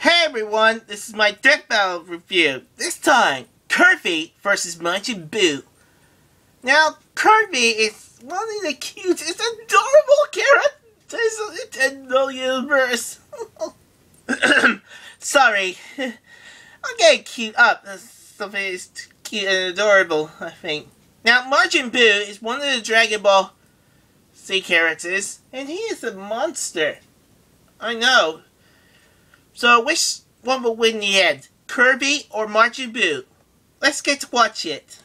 Hey everyone, this is my Death Battle review. This time, Kirby versus Majin Buu. Now, Kirby is one of the cutest, adorable characters of the Nintendo universe. Sorry, I'm getting cute up. Something is cute and adorable, I think. Now, Majin Buu is one of the Dragon Ball Z characters, and he is a monster. I know. So, which one will win in the end? Kirby or Majin Buu? Let's get to watch it.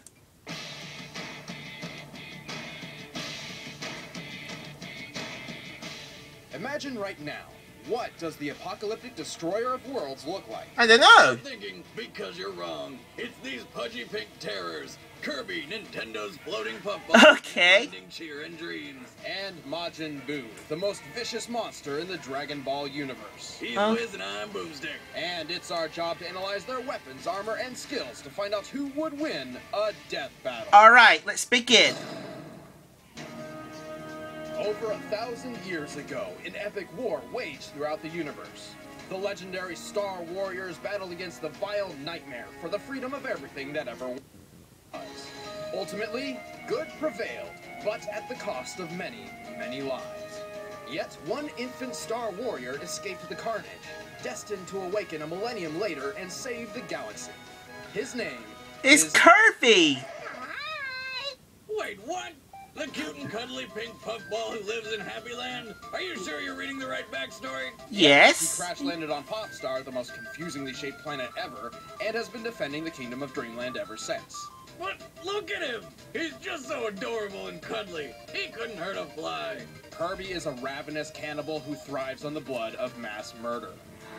Imagine right now, what does the apocalyptic destroyer of worlds look like? I don't know. You're thinking, because you're wrong. It's these pudgy pink terrors. Kirby, Nintendo's floating puffball. Okay. Cheer and dreams. And Majin Buu, the most vicious monster in the Dragon Ball universe. He's Wiz and I'm Boomstick. And it's our job to analyze their weapons, armor, and skills to find out who would win a death battle. Alright, let's begin. Over 1,000 years ago, an epic war waged throughout the universe. The legendary Star Warriors battled against the vile nightmare for the freedom of everything that ever was. Ultimately, good prevailed, but at the cost of many, many lives. Yet, one infant Star Warrior escaped the carnage, destined to awaken a millennium later and save the galaxy. His name is Kirby! Wait, what? The cute and cuddly pink puffball who lives in Happy Land? Are you sure you're reading the right backstory? Yes. He crash-landed on Popstar, the most confusingly shaped planet ever, and has been defending the Kingdom of Dreamland ever since. But look at him! He's just so adorable and cuddly. He couldn't hurt a fly. Kirby is a ravenous cannibal who thrives on the blood of mass murder.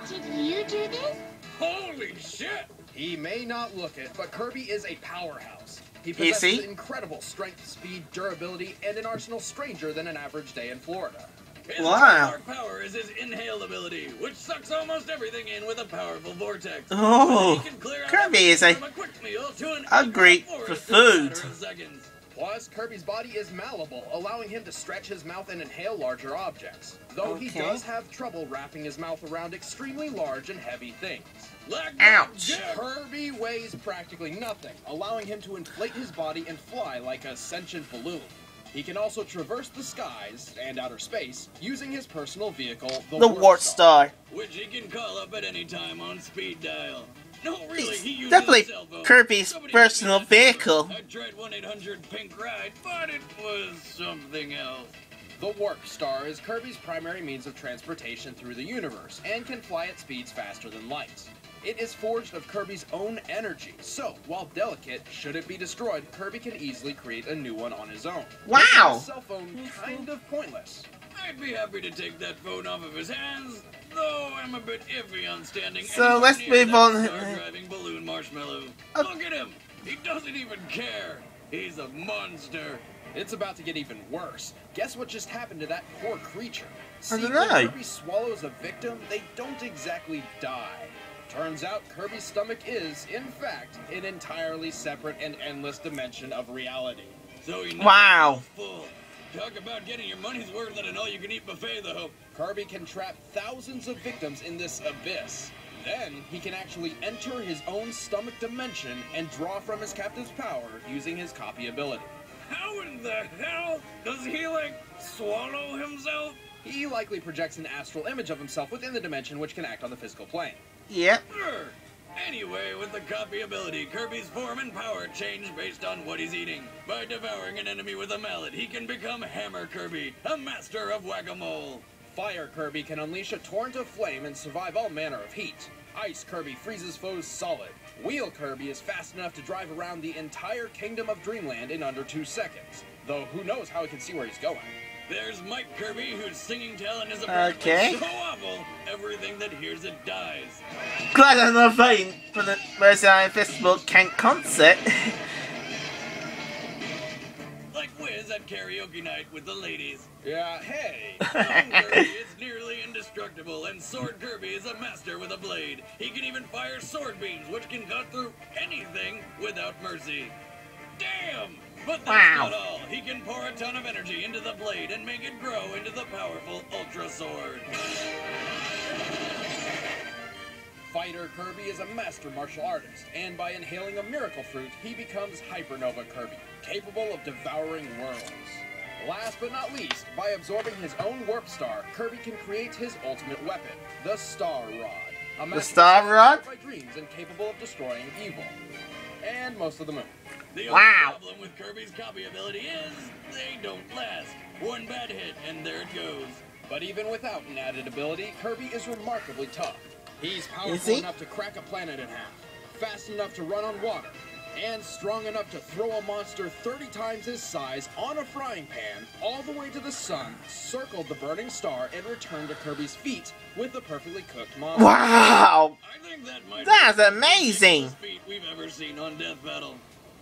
Did you do this? Holy shit! He may not look it, but Kirby is a powerhouse. He possesses incredible strength, speed, durability, and an arsenal stranger than an average day in Florida. His dark power is his inhale ability, which sucks almost everything in with a powerful vortex. Oh, Kirby is great for food. Plus, Kirby's body is malleable, allowing him to stretch his mouth and inhale larger objects. Though he does have trouble wrapping his mouth around extremely large and heavy things. Ouch! Kirby weighs practically nothing, allowing him to inflate his body and fly like a sentient balloon. He can also traverse the skies and outer space using his personal vehicle, the Warp Star. Which he can call up at any time on speed dial. No, really, he uses definitely a cell phone. Kirby's personal vehicle. I tried 1-800-PINK-RIDE, but it was something else. The Warp Star is Kirby's primary means of transportation through the universe, and can fly at speeds faster than light. It is forged of Kirby's own energy, so, while delicate, should it be destroyed, Kirby can easily create a new one on his own. Wow! His cell phone kind of pointless. I'd be happy to take that phone off of his hands, though I'm a bit iffy on standing. So let's move on. Driving balloon marshmallow. Look at him! He doesn't even care. He's a monster. It's about to get even worse. Guess what just happened to that poor creature? I don't See, know. when Kirby swallows a victim, they don't exactly die. Turns out Kirby's stomach is, in fact, an entirely separate and endless dimension of reality. So he full. Talk about getting your money's worth at an all-you-can-eat buffet, though. Kirby can trap thousands of victims in this abyss. Then, he can actually enter his own stomach dimension and draw from his captive's power using his copy ability. How in the hell does he, swallow himself? He likely projects an astral image of himself within the dimension which can act on the physical plane. Yep. Sure. Anyway, with the copy ability, Kirby's form and power change based on what he's eating. By devouring an enemy with a mallet, he can become Hammer Kirby, a master of whack-a-mole. Fire Kirby can unleash a torrent of flame and survive all manner of heat. Ice Kirby freezes foes solid. Wheel Kirby is fast enough to drive around the entire Kingdom of Dreamland in under 2 seconds. Though who knows how he can see where he's going. There's Mike Kirby, whose singing talent is apparently so awful, everything that hears it dies. Glad I'm not voting for the Mercenary Festival Kent concert. Like Wiz at karaoke night with the ladies. Yeah, hey! Stone Kirby is nearly indestructible, and Sword Kirby is a master with a blade. He can even fire sword beams, which can cut through anything without mercy. Damn! But that's not all. He can pour a ton of energy into the blade and make it grow into the powerful Ultra Sword. Later, Kirby is a master martial artist, and by inhaling a miracle fruit, he becomes Hypernova Kirby, capable of devouring worlds. Last but not least, by absorbing his own warp star, Kirby can create his ultimate weapon, the Star Rod. The Star Rod? By dreams and capable of destroying evil. And most of the moon. The only problem with Kirby's copy ability is they don't last. One bad hit and there it goes. But even without an added ability, Kirby is remarkably tough. He's powerful enough to crack a planet in half, fast enough to run on water, and strong enough to throw a monster 30 times his size on a frying pan all the way to the sun, circle the burning star, and return to Kirby's feet with a perfectly cooked monster. Wow! I think that might That's be amazing! the biggest feat we've ever seen on Death Battle.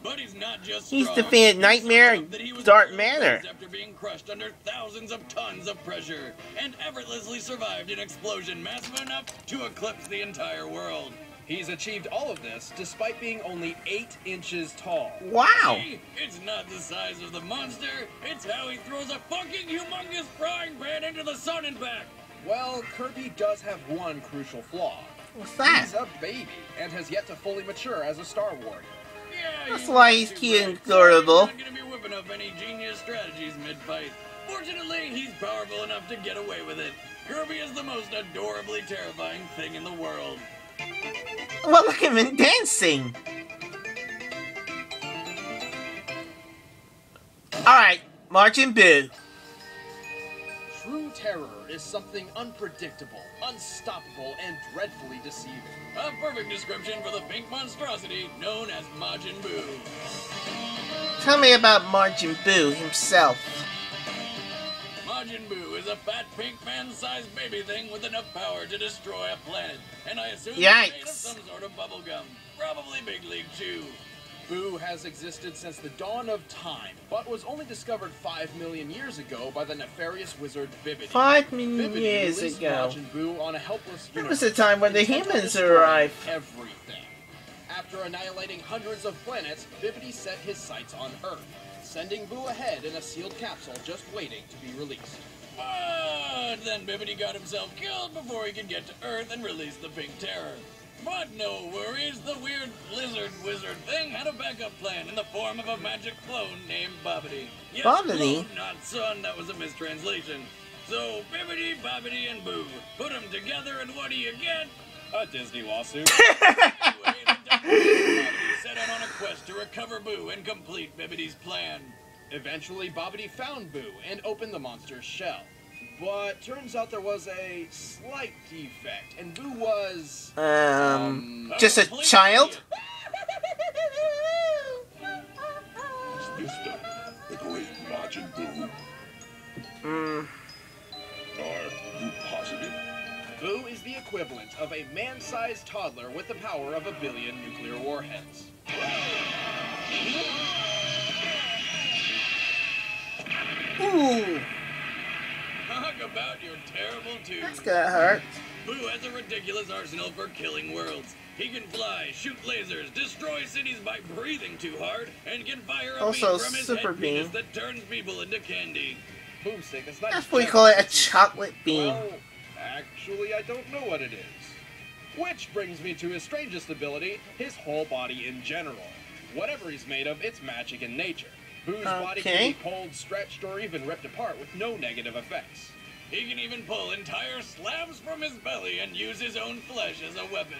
But he's not just He's strong. defeated Nightmare and Dark Matter. After being crushed under thousands of tons of pressure, and effortlessly survived an explosion massive enough to eclipse the entire world. He's achieved all of this despite being only 8 inches tall. Wow! See, it's not the size of the monster, it's how he throws a fucking humongous frying pan into the sun and back. Well, Kirby does have one crucial flaw. What's that? He's a baby and has yet to fully mature as a Star Warrior. Yeah, That's you why want he's to, cute right? and adorable. He's not gonna be whipping up any genius strategies mid-fight. Fortunately, he's powerful enough to get away with it. Kirby is the most adorably terrifying thing in the world. Well, look at him dancing! Alright, Majin Buu. True terror is something unpredictable, unstoppable, and dreadfully deceiving. A perfect description for the pink monstrosity known as Majin Buu. Tell me about Majin Buu himself. Majin Buu is a fat pink man-sized baby thing with enough power to destroy a planet. And I assume it's made of some sort of bubble gum. Probably Big League Chew. Buu has existed since the dawn of time, but was only discovered 5 million years ago by the nefarious wizard Bibidi. 5 million Bibidi years released ago. Majin Buu on a helpless That universe, was the time when the intent on humans destroying arrived. Everything. After annihilating hundreds of planets, Bibidi set his sights on Earth, sending Buu ahead in a sealed capsule just waiting to be released. But then Bibidi got himself killed before he could get to Earth and release the Pink Terror. But no worries, the weird lizard wizard thing had a backup plan in the form of a magic clone named Bobbidi. Yes, Bobbidi? clone, not son, that was a mistranslation. So Bibbidi, Bobbidi, and Boo. Put them together and what do you get? A Disney lawsuit. Anyway, the Bobbidi set out on a quest to recover Boo and complete Bibbidi's plan. Eventually, Bobbidi found Buu and opened the monster's shell. But turns out there was a slight defect, and Buu was... just a child? Is this the great Majin Buu? Are you positive? Buu is the equivalent of a man-sized toddler with the power of 1 billion nuclear warheads. Ooh, Talk about your terrible tooth. that's gonna hurt. Boo has a ridiculous arsenal for killing worlds. He can fly, shoot lasers, destroy cities by breathing too hard, and can fire a Also, beam from his super head penis beam. that turns people into candy. Boomstick, it's not That's just what we call it, a it's- chocolate beam. Well, actually, I don't know what it is. Which brings me to his strangest ability, his whole body in general. Whatever he's made of, it's magic in nature. Boo's body can Okay. be pulled, stretched, or even ripped apart with no negative effects. He can even pull entire slabs from his belly and use his own flesh as a weapon.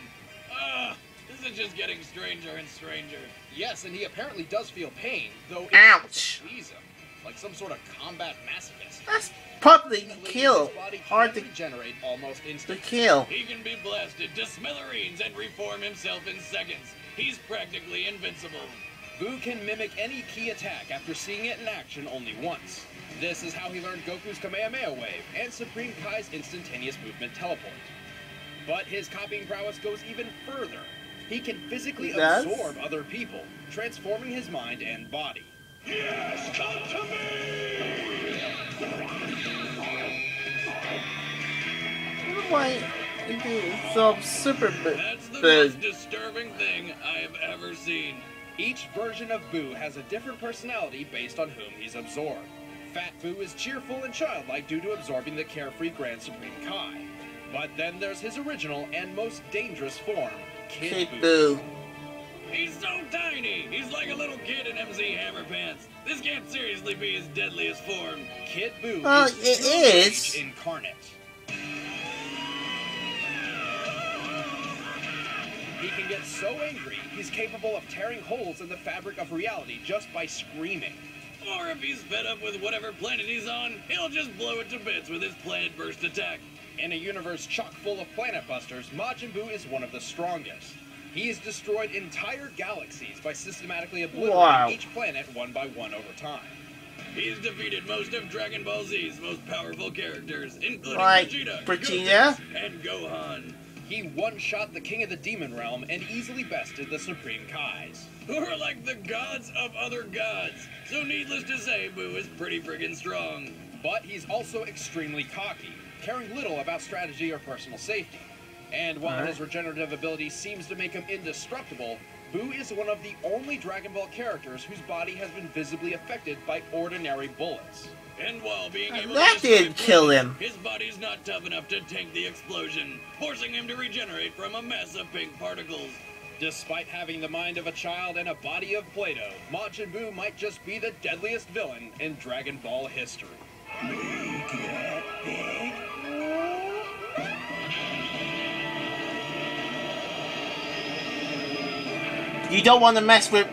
This is just getting stranger and stranger. Yes, and he apparently does feel pain, though it Ouch. doesn't please him, like some sort of combat masochist. That's probably His kill. body Hard can to regenerate almost instantly. kill. He can be blasted to smithereens and reform himself in seconds. He's practically invincible. Buu can mimic any key attack after seeing it in action only once. This is how he learned Goku's Kamehameha Wave and Supreme Kai's instantaneous movement teleport. But his copying prowess goes even further. He can physically He does? absorb other people, transforming his mind and body. Yes, come to me! I don't know why it is so super That's the big. most disturbing thing I have ever seen. Each version of Buu has a different personality based on whom he's absorbed. Fat Buu is cheerful and childlike due to absorbing the carefree Grand Supreme Kai. But then there's his original and most dangerous form, Kid Kid Buu. Buu. He's so tiny! He's like a little kid in MC Hammer Pants. This can't seriously be his deadliest form. Kid Buu Well, is it true is. rage incarnate. He can get so angry, he's capable of tearing holes in the fabric of reality just by screaming. Or if he's fed up with whatever planet he's on, he'll just blow it to bits with his planet burst attack. In a universe chock full of planet busters, Majin Buu is one of the strongest. He has destroyed entire galaxies by systematically obliterating each planet one by one over time. He's defeated most of Dragon Ball Z's most powerful characters, including Like Vegeta, Vegeta? Goku, and Gohan. He one-shot the King of the Demon Realm and easily bested the Supreme Kais. Who are like the gods of other gods. So needless to say, Buu is pretty friggin' strong. But he's also extremely cocky, caring little about strategy or personal safety. And while his regenerative ability seems to make him indestructible, Buu is one of the only Dragon Ball characters whose body has been visibly affected by ordinary bullets. And while being able That to destroy didn't kill planets, him. his body's not tough enough to tank the explosion, forcing him to regenerate from a mess of pink particles. Despite having the mind of a child and a body of Play-Doh, Majin Buu might just be the deadliest villain in Dragon Ball history. You don't want to mess with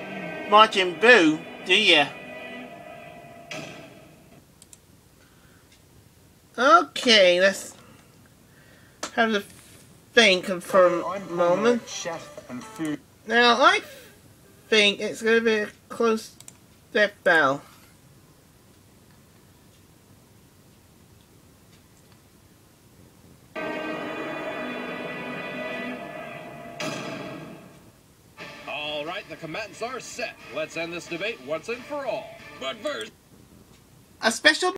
Majin Buu, do you? Okay, let's have a think for a moment. Chef and food. Now, I think it's going to be a close death battle. All right, the combatants are set. Let's end this debate once and for all. But first, A special